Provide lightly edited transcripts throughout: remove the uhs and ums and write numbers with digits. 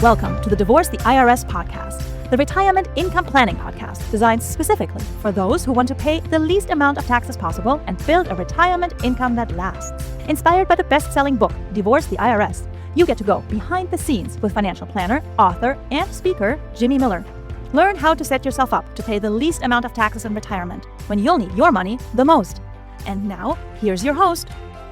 Welcome to the Divorce the IRS Podcast, the retirement income planning podcast designed specifically for those who want to pay the least amount of taxes possible and build a retirement income that lasts. Inspired by the best-selling book, Divorce the IRS, you get to go behind the scenes with financial planner, author, and speaker Jimmy Miller. Learn how to set yourself up to pay the least amount of taxes in retirement when you'll need your money the most. And now, here's your host,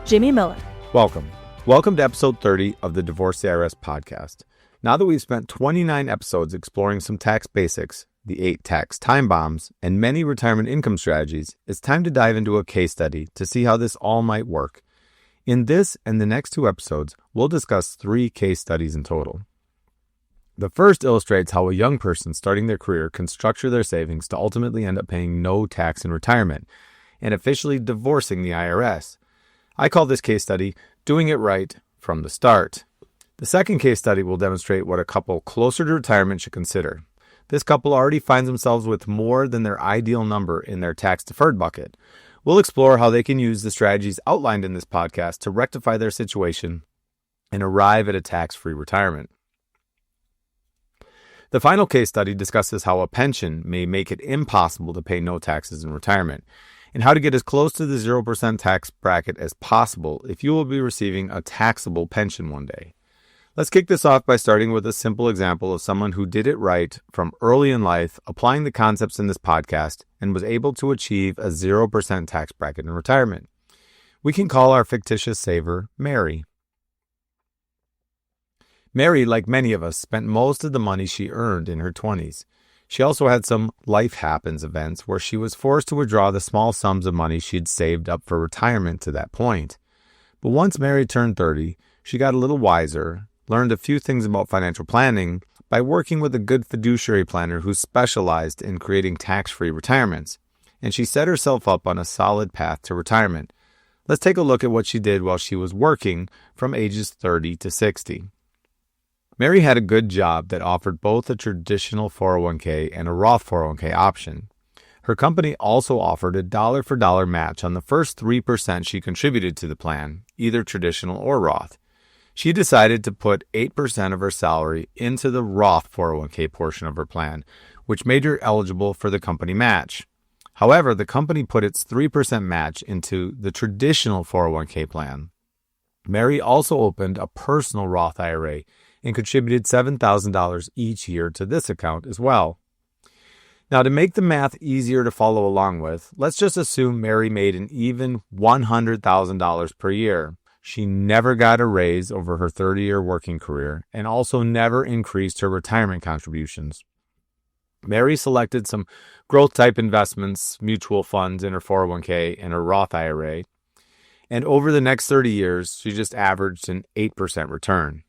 Jimmy Miller. Welcome to episode 30 of the Divorce the IRS podcast. Now that we've spent 29 episodes exploring some tax basics, the 8 tax time bombs, and many retirement income strategies, it's time to dive into a case study to see how this all might work. In this and the next 2 episodes, we'll discuss 3 case studies in total. The first illustrates how a young person starting their career can structure their savings to ultimately end up paying no tax in retirement and officially divorcing the IRS. I call this case study Doing It Right from the Start. The second case study will demonstrate what a couple closer to retirement should consider. This couple already finds themselves with more than their ideal number in their tax-deferred bucket. We'll explore how they can use the strategies outlined in this podcast to rectify their situation and arrive at a tax-free retirement. The final case study discusses how a pension may make it impossible to pay no taxes in retirement, and how to get as close to the 0% tax bracket as possible if you will be receiving a taxable pension one day. Let's kick this off by starting with a simple example of someone who did it right from early in life, applying the concepts in this podcast, and was able to achieve a 0% tax bracket in retirement. We can call our fictitious saver Mary. Mary, like many of us, spent most of the money she earned in her 20s. She also had some life happens events where she was forced to withdraw the small sums of money she'd saved up for retirement to that point. But once Mary turned 30, she got a little wiser, learned a few things about financial planning by working with a good fiduciary planner who specialized in creating tax-free retirements, and she set herself up on a solid path to retirement. Let's take a look at what she did while she was working from ages 30 to 60. Mary had a good job that offered both a traditional 401k and a Roth 401k option. Her company also offered a dollar-for-dollar match on the first 3% she contributed to the plan, either traditional or Roth. She decided to put 8% of her salary into the Roth 401k portion of her plan, which made her eligible for the company match. However, the company put its 3% match into the traditional 401k plan. Mary also opened a personal Roth IRA and contributed $7,000 each year to this account as well. Now, to make the math easier to follow along with, let's just assume Mary made an even $100,000 per year. She never got a raise over her 30-year working career and also never increased her retirement contributions. Mary selected some growth-type investments, mutual funds in her 401k and her Roth IRA, and over the next 30 years, she just averaged an 8% return.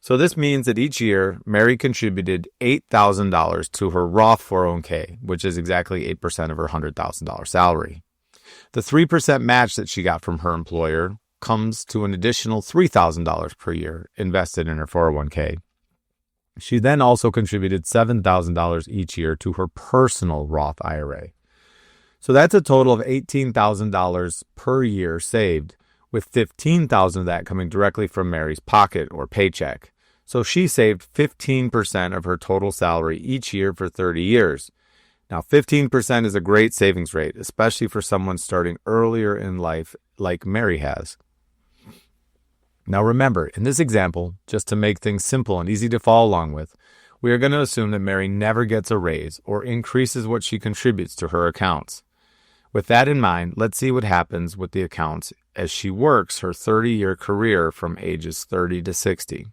So this means that each year, Mary contributed $8,000 to her Roth 401k, which is exactly 8% of her $100,000 salary. The 3% match that she got from her employer comes to an additional $3,000 per year invested in her 401k. She then also contributed $7,000 each year to her personal Roth IRA. So that's a total of $18,000 per year saved, with $15,000 of that coming directly from Mary's pocket or paycheck. So she saved 15% of her total salary each year for 30 years. Now, 15% is a great savings rate, especially for someone starting earlier in life like Mary has. Now remember, in this example, just to make things simple and easy to follow along with, we are going to assume that Mary never gets a raise or increases what she contributes to her accounts. With that in mind, let's see what happens with the accounts as she works her 30-year career from ages 30 to 60.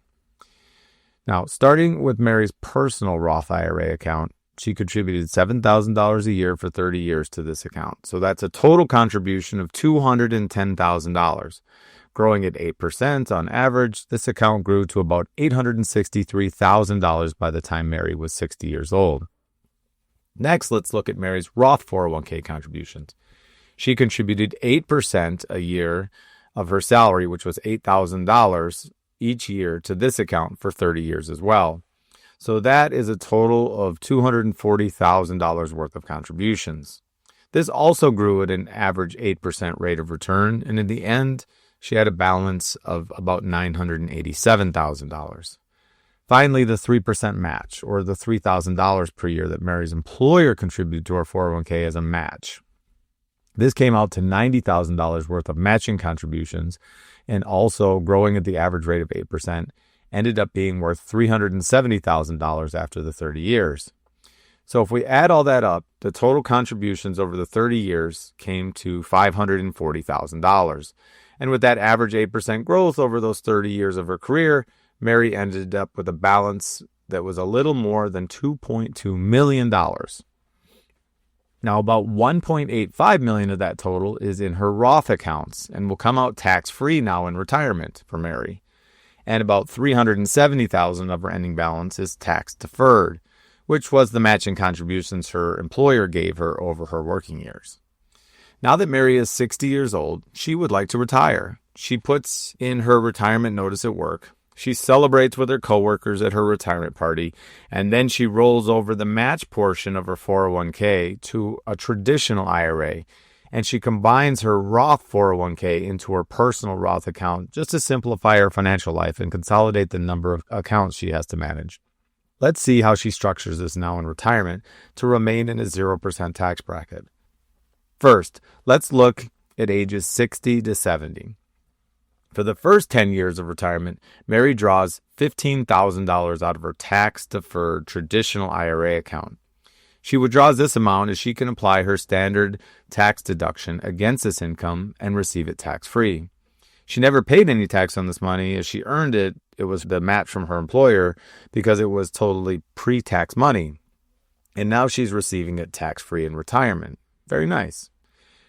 Now, starting with Mary's personal Roth IRA account, she contributed $7,000 a year for 30 years to this account. So that's a total contribution of $210,000. Growing at 8% on average, this account grew to about $863,000 by the time Mary was 60 years old. Next, let's look at Mary's Roth 401k contributions. She contributed 8% a year of her salary, which was $8,000 each year, to this account for 30 years as well. So that is a total of $240,000 worth of contributions. This also grew at an average 8% rate of return, and in the end, she had a balance of about $987,000. Finally, the 3% match, or the $3,000 per year that Mary's employer contributed to her 401k as a match. This came out to $90,000 worth of matching contributions, and also growing at the average rate of 8%, ended up being worth $370,000 after the 30 years. So if we add all that up, the total contributions over the 30 years came to $540,000. And with that average 8% growth over those 30 years of her career, Mary ended up with a balance that was a little more than $2.2 million. Now, about $1.85 million of that total is in her Roth accounts and will come out tax-free now in retirement for Mary. And about $370,000 of her ending balance is tax-deferred, which was the matching contributions her employer gave her over her working years. Now that Mary is 60 years old, she would like to retire. She puts in her retirement notice at work. She celebrates with her coworkers at her retirement party, and then she rolls over the match portion of her 401k to a traditional IRA, and she combines her Roth 401k into her personal Roth account just to simplify her financial life and consolidate the number of accounts she has to manage. Let's see how she structures this now in retirement to remain in a 0% tax bracket. First, let's look at ages 60 to 70. For the first 10 years of retirement, Mary draws $15,000 out of her tax-deferred traditional IRA account. She withdraws this amount as she can apply her standard tax deduction against this income and receive it tax-free. She never paid any tax on this money as she earned it. It was the match from her employer because it was totally pre-tax money. And now she's receiving it tax-free in retirement. Very nice.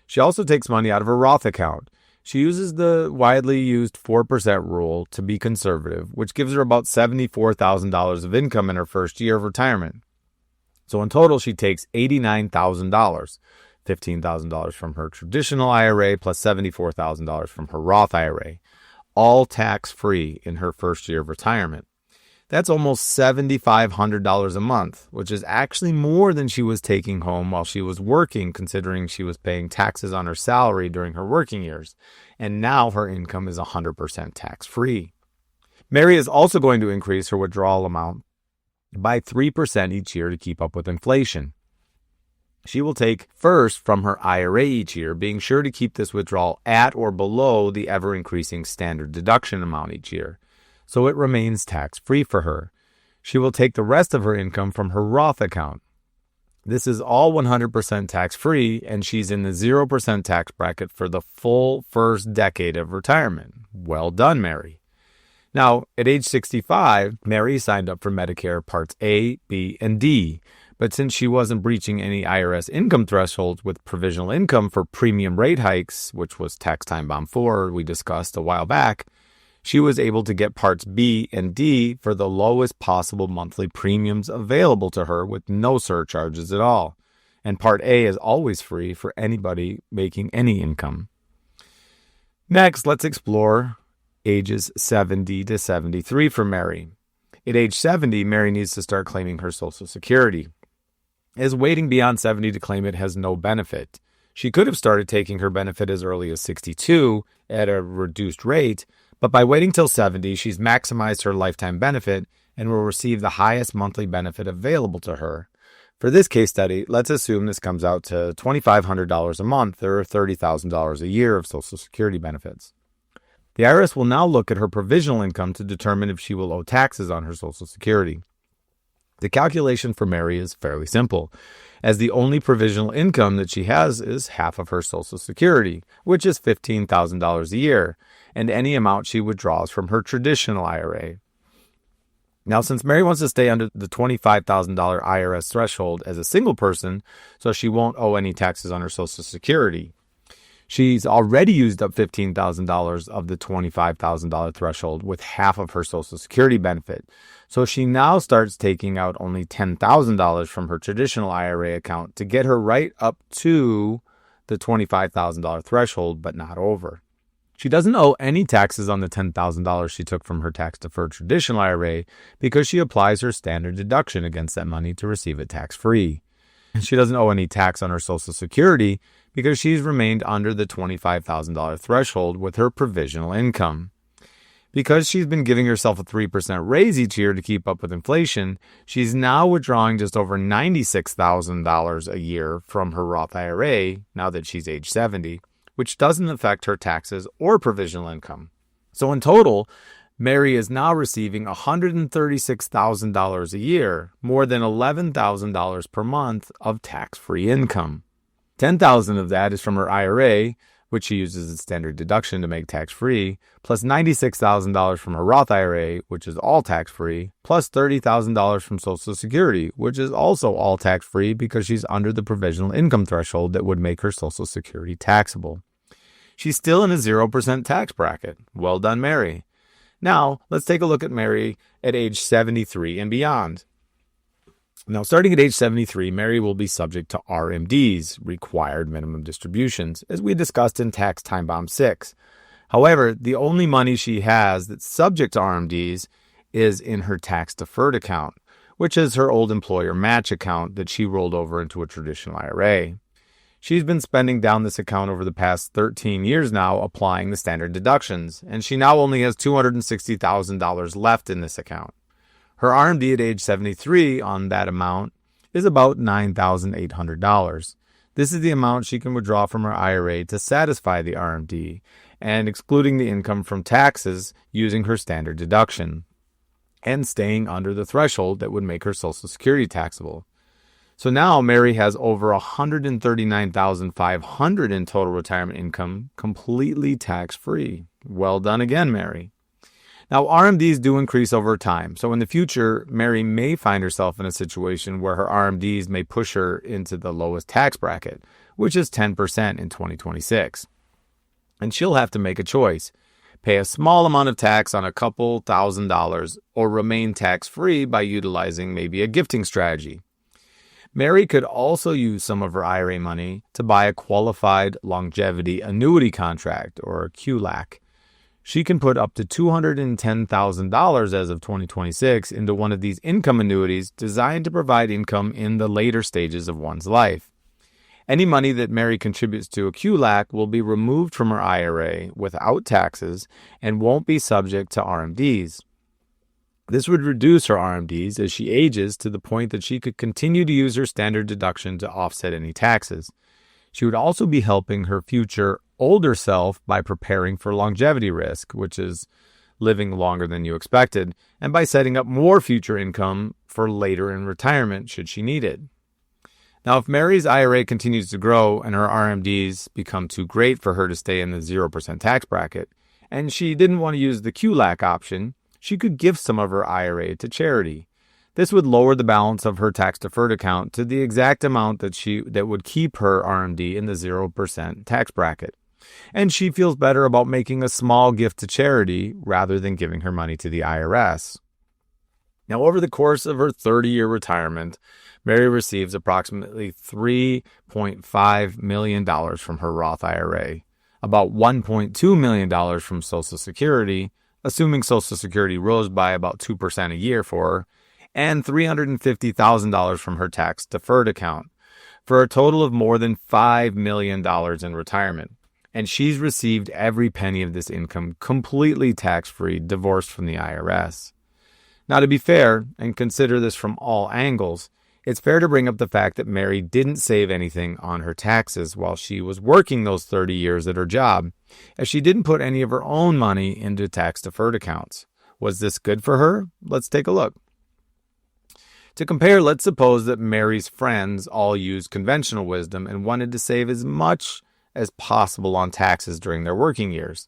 She also takes money out of her Roth account. She uses the widely used 4% rule to be conservative, which gives her about $74,000 of income in her first year of retirement. So in total, she takes $89,000, $15,000 from her traditional IRA plus $74,000 from her Roth IRA, all tax-free in her first year of retirement. That's almost $7,500 a month, which is actually more than she was taking home while she was working, considering she was paying taxes on her salary during her working years. And now her income is 100% tax-free. Mary is also going to increase her withdrawal amount by 3% each year to keep up with inflation. She will take first from her IRA each year, being sure to keep this withdrawal at or below the ever-increasing standard deduction amount each year, so it remains tax-free for her. She will take the rest of her income from her Roth account. This is all 100% tax-free, and she's in the 0% tax bracket for the full first decade of retirement. Well done, Mary. Now, at age 65, Mary signed up for Medicare Parts A, B, and D, but since she wasn't breaching any IRS income thresholds with provisional income for premium rate hikes, which was Tax Time Bomb 4 we discussed a while back, she was able to get Parts B and D for the lowest possible monthly premiums available to her with no surcharges at all. And Part A is always free for anybody making any income. Next, let's explore ages 70 to 73 for Mary. At age 70, Mary needs to start claiming her Social Security, as waiting beyond 70 to claim it has no benefit. She could have started taking her benefit as early as 62 at a reduced rate, but by waiting till 70, she's maximized her lifetime benefit and will receive the highest monthly benefit available to her. For this case study, let's assume this comes out to $2,500 a month or $30,000 a year of Social Security benefits. The IRS will now look at her provisional income to determine if she will owe taxes on her Social Security. The calculation for Mary is fairly simple, as the only provisional income that she has is half of her Social Security, which is $15,000 a year, and any amount she withdraws from her traditional IRA. Now, since Mary wants to stay under the $25,000 IRS threshold as a single person, so she won't owe any taxes on her Social Security, she's already used up $15,000 of the $25,000 threshold with half of her Social Security benefit. So she now starts taking out only $10,000 from her traditional IRA account to get her right up to the $25,000 threshold, but not over. She doesn't owe any taxes on the $10,000 she took from her tax-deferred traditional IRA because she applies her standard deduction against that money to receive it tax-free. She doesn't owe any tax on her Social Security because she's remained under the $25,000 threshold with her provisional income. Because she's been giving herself a 3% raise each year to keep up with inflation, she's now withdrawing just over $96,000 a year from her Roth IRA now that she's age 70, which doesn't affect her taxes or provisional income. So in total, Mary is now receiving $136,000 a year, more than $11,000 per month of tax-free income. $10,000 of that is from her IRA, which she uses as standard deduction to make tax-free, plus $96,000 from her Roth IRA, which is all tax-free, plus $30,000 from Social Security, which is also all tax-free because she's under the provisional income threshold that would make her Social Security taxable. She's still in a 0% tax bracket. Well done, Mary. Now, let's take a look at Mary at age 73 and beyond. Now, starting at age 73, Mary will be subject to RMDs, required minimum distributions, as we discussed in Tax Time Bomb 6. However, the only money she has that's subject to RMDs is in her tax-deferred account, which is her old employer match account that she rolled over into a traditional IRA. She's been spending down this account over the past 13 years now, applying the standard deductions, and she now only has $260,000 left in this account. Her RMD at age 73 on that amount is about $9,800. This is the amount she can withdraw from her IRA to satisfy the RMD, and excluding the income from taxes using her standard deduction, and staying under the threshold that would make her Social Security taxable. So now Mary has over $139,500 in total retirement income, completely tax-free. Well done again, Mary. Now, RMDs do increase over time. So in the future, Mary may find herself in a situation where her RMDs may push her into the lowest tax bracket, which is 10% in 2026. And she'll have to make a choice. Pay a small amount of tax on a couple $1,000s or remain tax-free by utilizing maybe a gifting strategy. Mary could also use some of her IRA money to buy a qualified longevity annuity contract, or a QLAC. She can put up to $210,000 as of 2026 into one of these income annuities designed to provide income in the later stages of one's life. Any money that Mary contributes to a QLAC will be removed from her IRA without taxes and won't be subject to RMDs. This would reduce her RMDs as she ages to the point that she could continue to use her standard deduction to offset any taxes. She would also be helping her future older self by preparing for longevity risk, which is living longer than you expected, and by setting up more future income for later in retirement should she need it. Now, if Mary's IRA continues to grow and her RMDs become too great for her to stay in the 0% tax bracket, and she didn't want to use the QLAC option, she could give some of her IRA to charity. This would lower the balance of her tax-deferred account to the exact amount that would keep her RMD in the 0% tax bracket. And she feels better about making a small gift to charity rather than giving her money to the IRS. Now, over the course of her 30-year retirement, Mary receives approximately $3.5 million from her Roth IRA, about $1.2 million from Social Security, assuming Social Security rose by about 2% a year for her, and $350,000 from her tax-deferred account, for a total of more than $5 million in retirement. And she's received every penny of this income completely tax-free, divorced from the IRS. Now, to be fair, and consider this from all angles, it's fair to bring up the fact that Mary didn't save anything on her taxes while she was working those 30 years at her job, as she didn't put any of her own money into tax-deferred accounts. Was this good for her? Let's take a look. To compare, let's suppose that Mary's friends all used conventional wisdom and wanted to save as much as possible on taxes during their working years,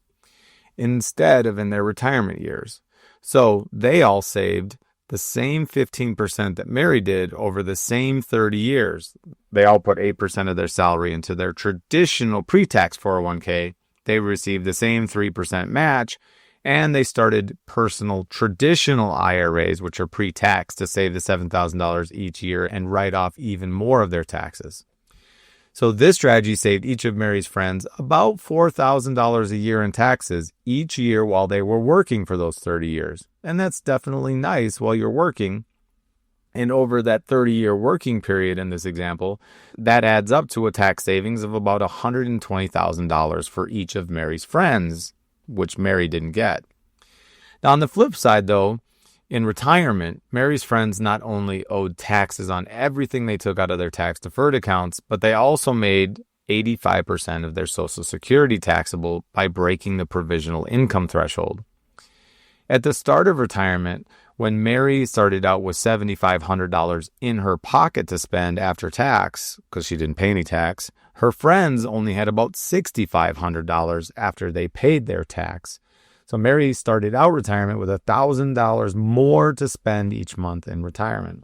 instead of in their retirement years. So they all saved the same 15% that Mary did over the same 30 years. They all put 8% of their salary into their traditional pre-tax 401k. They received the same 3% match, and they started personal traditional IRAs, which are pre-tax, to save the $7,000 each year and write off even more of their taxes. So this strategy saved each of Mary's friends about $4,000 a year in taxes each year while they were working for those 30 years. And that's definitely nice while you're working. And over that 30-year working period in this example, that adds up to a tax savings of about $120,000 for each of Mary's friends, which Mary didn't get. Now, on the flip side, though, in retirement, Mary's friends not only owed taxes on everything they took out of their tax-deferred accounts, but they also made 85% of their Social Security taxable by breaking the provisional income threshold. At the start of retirement, when Mary started out with $7,500 in her pocket to spend after tax, because she didn't pay any tax, her friends only had about $6,500 after they paid their tax. So Mary started out retirement with $1,000 more to spend each month in retirement.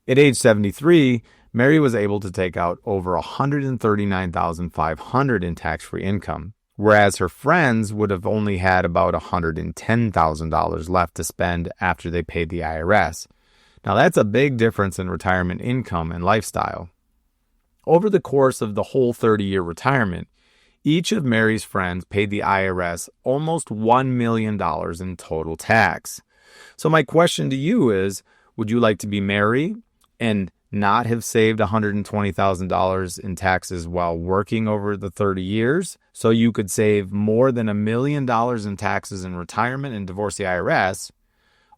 At age 73, Mary was able to take out over $139,500 in tax-free income, whereas her friends would have only had about $110,000 left to spend after they paid the IRS. Now that's a big difference in retirement income and lifestyle. Over the course of the whole 30-year retirement, each of Mary's friends paid the IRS almost $1 million in total tax. So my question to you is, would you like to be Mary and not have saved $120,000 in taxes while working over the 30 years so you could save more than $1 million in taxes in retirement and divorce the IRS?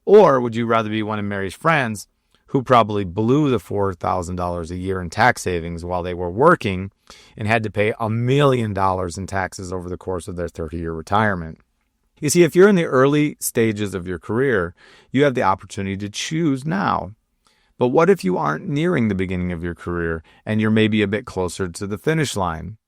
Or would you rather be one of Mary's friends who probably blew the $4,000 a year in tax savings while they were working and had to pay $1 million in taxes over the course of their 30-year retirement? You see, if you're in the early stages of your career, you have the opportunity to choose now. But what if you aren't nearing the beginning of your career and you're maybe a bit closer to the finish line?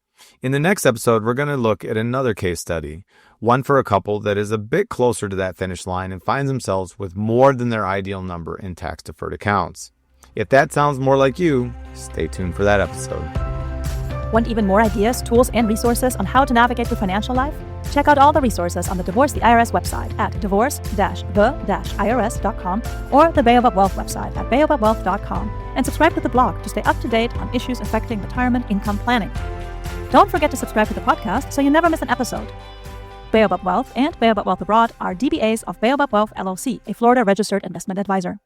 In the next episode, we're going to look at another case study, one for a couple that is a bit closer to that finish line and finds themselves with more than their ideal number in tax-deferred accounts. If that sounds more like you, stay tuned for that episode. Want even more ideas, tools, and resources on how to navigate the financial life? Check out all the resources on the Divorce the IRS website at divorce-the-irs.com or the Baobab Wealth website at baobabwealth.com, and subscribe to the blog to stay up to date on issues affecting retirement income planning. Don't forget to subscribe to the podcast so you never miss an episode. Baobab Wealth and Baobab Wealth Abroad are DBAs of Baobab Wealth LLC, a Florida registered investment advisor.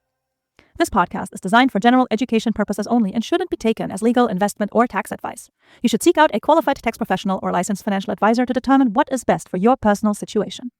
This podcast is designed for general education purposes only and shouldn't be taken as legal, investment, or tax advice. You should seek out a qualified tax professional or licensed financial advisor to determine what is best for your personal situation.